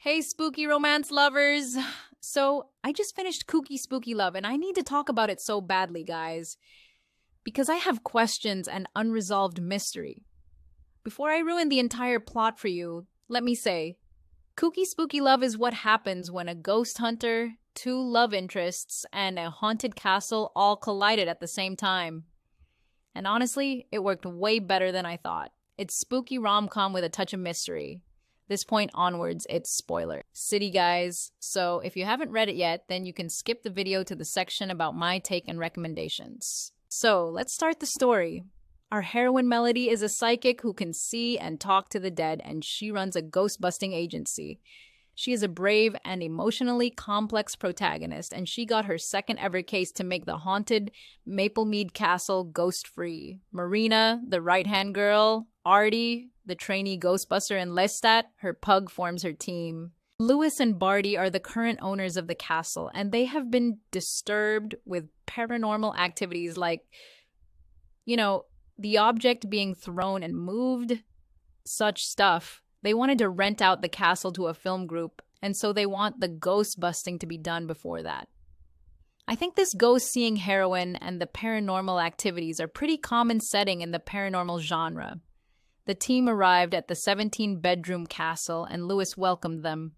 Hey, spooky romance lovers! So, I just finished Kooky Spooky Love, and I need to talk about it so badly, guys. Because I have questions and unresolved mystery. Before I ruin the entire plot for you, let me say Kooky Spooky Love is what happens when a ghost hunter, two love interests, and a haunted castle all collided at the same time. And honestly, it worked way better than I thought. It's spooky rom-com with a touch of mystery. This point onwards, it's spoiler city, guys. So if you haven't read it yet, then you can skip the video to the section about my take and recommendations. So let's start the story. Our heroine Melody is a psychic who can see and talk to the dead, and she runs a ghost-busting agency. She is a brave and emotionally complex protagonist, and she got her second ever case to make the haunted Maplemead Castle ghost-free. Marina, the right-hand girl, Artie, the trainee ghostbuster, and Lestat, her pug, forms her team. Lewis and Barty are the current owners of the castle, and they have been disturbed with paranormal activities like, the object being thrown and moved, such stuff. They wanted to rent out the castle to a film group, and so they want the ghost busting to be done before that. I think this ghost-seeing heroine and the paranormal activities are pretty common setting in the paranormal genre. The team arrived at the 17-bedroom castle, and Lewis welcomed them.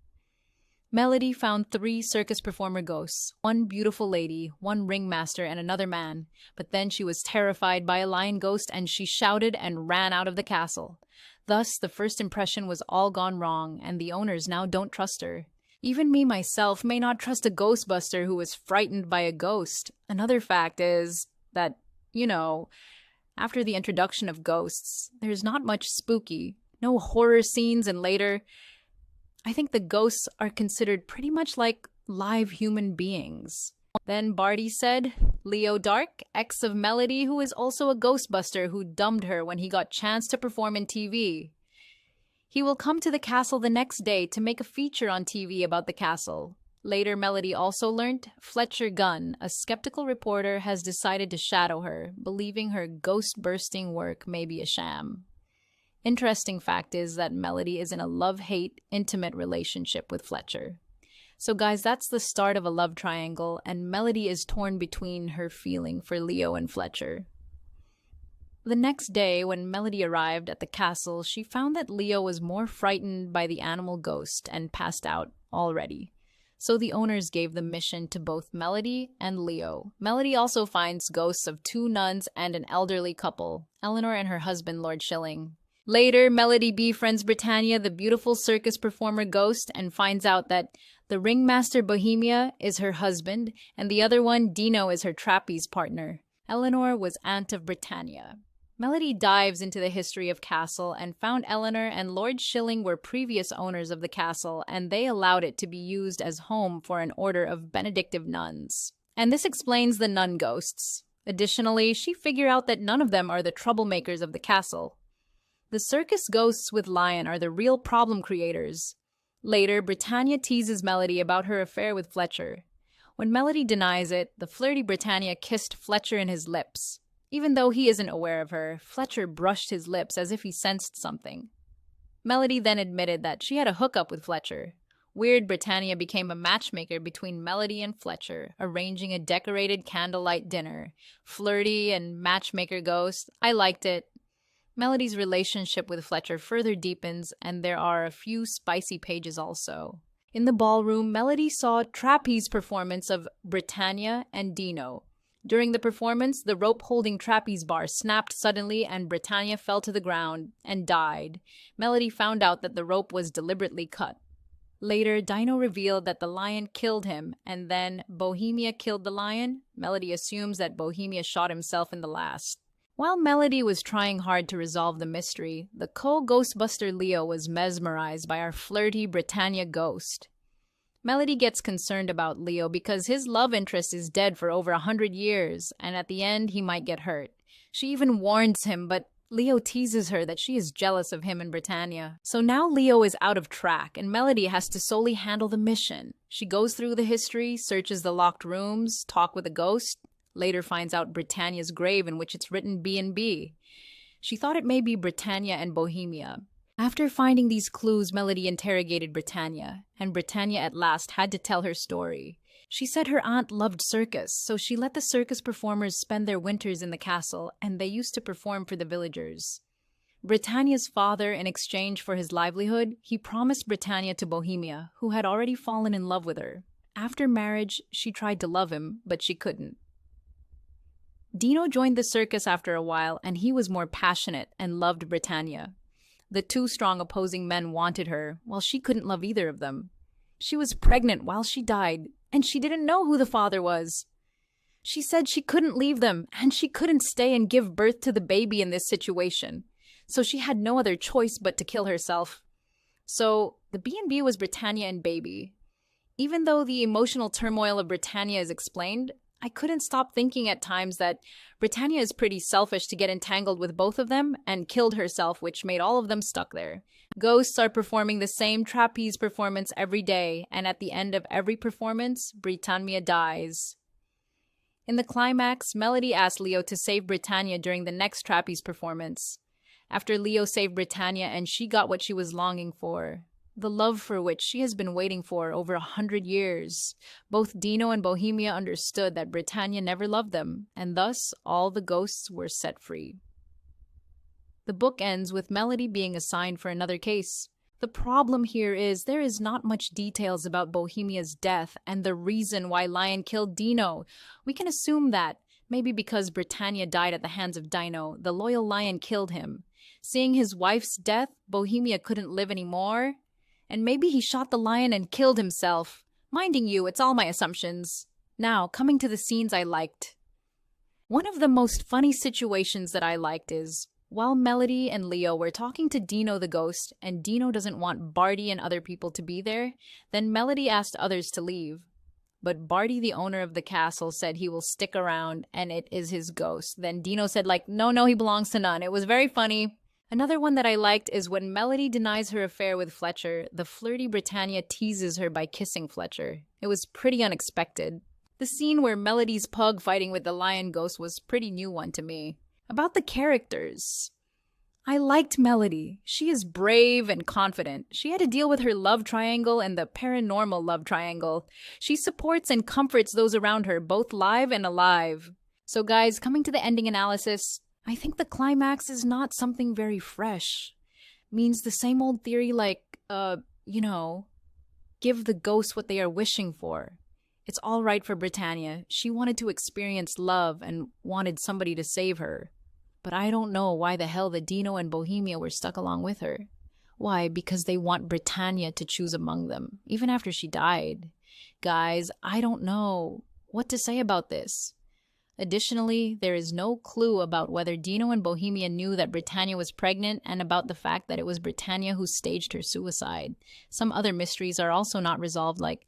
Melody found 3 circus performer ghosts, one beautiful lady, one ringmaster, and another man. But then she was terrified by a lion ghost, and she shouted and ran out of the castle. Thus, the first impression was all gone wrong, and the owners now don't trust her. Even me myself may not trust a ghostbuster who was frightened by a ghost. Another fact is that, after the introduction of ghosts, there's not much spooky, no horror scenes, and later, I think the ghosts are considered pretty much like live human beings. Then Barty said, Leo Dark, ex of Melody, who is also a ghostbuster who dumped her when he got chance to perform in TV. He will come to the castle the next day to make a feature on TV about the castle. Later, Melody also learned Fletcher Gunn, a skeptical reporter, has decided to shadow her, believing her ghost-bursting work may be a sham. Interesting fact is that Melody is in a love-hate, intimate relationship with Fletcher. So guys, that's the start of a love triangle, and Melody is torn between her feeling for Leo and Fletcher. The next day, when Melody arrived at the castle, she found that Leo was more frightened by the animal ghost and passed out already. So the owners gave the mission to both Melody and Leo. Melody also finds ghosts of 2 nuns and an elderly couple, Eleanor and her husband, Lord Shilling. Later, Melody befriends Britannia, the beautiful circus performer ghost, and finds out that the ringmaster Bohemia is her husband, and the other one, Dino, is her trapeze partner. Eleanor was aunt of Britannia. Melody dives into the history of castle and found Eleanor and Lord Shilling were previous owners of the castle, and they allowed it to be used as home for an order of Benedictine nuns. And this explains the nun ghosts. Additionally, she figured out that none of them are the troublemakers of the castle. The circus ghosts with Lion are the real problem creators. Later, Britannia teases Melody about her affair with Fletcher. When Melody denies it, the flirty Britannia kissed Fletcher in his lips. Even though he isn't aware of her, Fletcher brushed his lips as if he sensed something. Melody then admitted that she had a hookup with Fletcher. Weird Britannia became a matchmaker between Melody and Fletcher, arranging a decorated candlelight dinner. Flirty and matchmaker ghost. I liked it. Melody's relationship with Fletcher further deepens, and there are a few spicy pages also. In the ballroom, Melody saw a trapeze performance of Britannia and Dino. During the performance, the rope-holding trapeze bar snapped suddenly and Britannia fell to the ground and died. Melody found out that the rope was deliberately cut. Later, Dino revealed that the lion killed him, and then Bohemia killed the lion. Melody assumes that Bohemia shot himself in the last. While Melody was trying hard to resolve the mystery, the co-ghostbuster Leo was mesmerized by our flirty Britannia ghost. Melody gets concerned about Leo because his love interest is dead for over 100 years, and at the end he might get hurt. She even warns him, but Leo teases her that she is jealous of him and Britannia. So now Leo is out of track, and Melody has to solely handle the mission. She goes through the history, searches the locked rooms, talks with a ghost, later finds out Britannia's grave in which it's written B&B. She thought it may be Britannia and Bohemia. After finding these clues, Melody interrogated Britannia, and Britannia at last had to tell her story. She said her aunt loved circus, so she let the circus performers spend their winters in the castle, and they used to perform for the villagers. Britannia's father, in exchange for his livelihood, he promised Britannia to Bohemia, who had already fallen in love with her. After marriage, she tried to love him, but she couldn't. Dino joined the circus after a while, and he was more passionate and loved Britannia. The two strong opposing men wanted her, while she couldn't love either of them. She was pregnant while she died, and she didn't know who the father was. She said she couldn't leave them, and she couldn't stay and give birth to the baby in this situation. So she had no other choice but to kill herself. So the B&B was Britannia and baby. Even though the emotional turmoil of Britannia is explained, I couldn't stop thinking at times that Britannia is pretty selfish to get entangled with both of them and killed herself, which made all of them stuck there. Ghosts are performing the same trapeze performance every day, and at the end of every performance, Britannia dies. In the climax, Melody asked Leo to save Britannia during the next trapeze performance. After Leo saved Britannia and she got what she was longing for, the love for which she has been waiting for over 100 years, both Dino and Bohemia understood that Britannia never loved them, and thus all the ghosts were set free. The book ends with Melody being assigned for another case. The problem here is there is not much details about Bohemia's death and the reason why Lion killed Dino. We can assume that, maybe because Britannia died at the hands of Dino, the loyal lion killed him. Seeing his wife's death, Bohemia couldn't live anymore. And maybe he shot the lion and killed himself. Minding you, it's all my assumptions. Now, coming to the scenes I liked. One of the most funny situations that I liked is, while Melody and Leo were talking to Dino the ghost, and Dino doesn't want Barty and other people to be there, then Melody asked others to leave. But Barty, the owner of the castle, said he will stick around and it is his ghost. Then Dino said, no, he belongs to none. It was very funny. Another one that I liked is when Melody denies her affair with Fletcher, the flirty Britannia teases her by kissing Fletcher. It was pretty unexpected. The scene where Melody's pug fighting with the lion ghost was a pretty new one to me. About the characters, I liked Melody. She is brave and confident. She had to deal with her love triangle and the paranormal love triangle. She supports and comforts those around her, both live and alive. So guys, coming to the ending analysis, I think the climax is not something very fresh. Means the same old theory give the ghosts what they are wishing for. It's all right for Britannia. She wanted to experience love and wanted somebody to save her. But I don't know why the hell the Dino and Bohemia were stuck along with her. Why? Because they want Britannia to choose among them, even after she died. Guys, I don't know what to say about this. Additionally, there is no clue about whether Dino and Bohemia knew that Britannia was pregnant and about the fact that it was Britannia who staged her suicide. Some other mysteries are also not resolved, like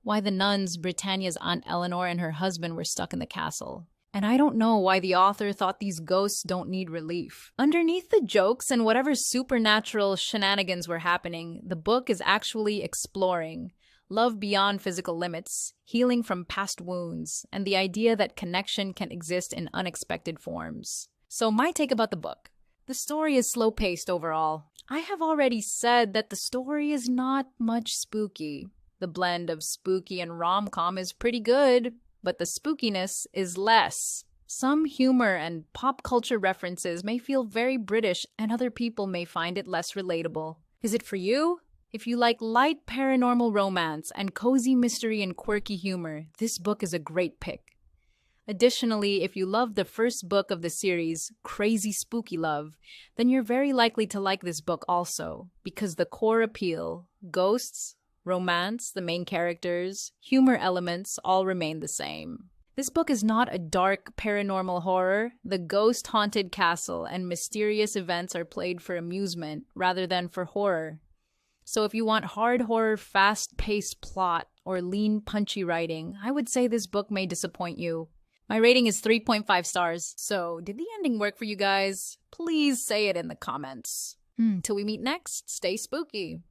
why the nuns, Britannia's Aunt Eleanor, and her husband were stuck in the castle. And I don't know why the author thought these ghosts don't need relief. Underneath the jokes and whatever supernatural shenanigans were happening, the book is actually exploring love beyond physical limits, healing from past wounds, and the idea that connection can exist in unexpected forms. So my take about the book. The story is slow-paced overall. I have already said that the story is not much spooky. The blend of spooky and rom-com is pretty good, but the spookiness is less. Some humor and pop culture references may feel very British, and other people may find it less relatable. Is it for you? If you like light paranormal romance and cozy mystery and quirky humor, this book is a great pick. Additionally, if you love the first book of the series, Kooky Spooky Love, then you're very likely to like this book also, because the core appeal, ghosts, romance, the main characters, humor elements all remain the same. This book is not a dark paranormal horror. The ghost-haunted castle and mysterious events are played for amusement rather than for horror. So if you want hard horror, fast-paced plot, or lean, punchy writing, I would say this book may disappoint you. My rating is 3.5 stars. So, did the ending work for you guys? Please say it in the comments. Till we meet next, stay spooky.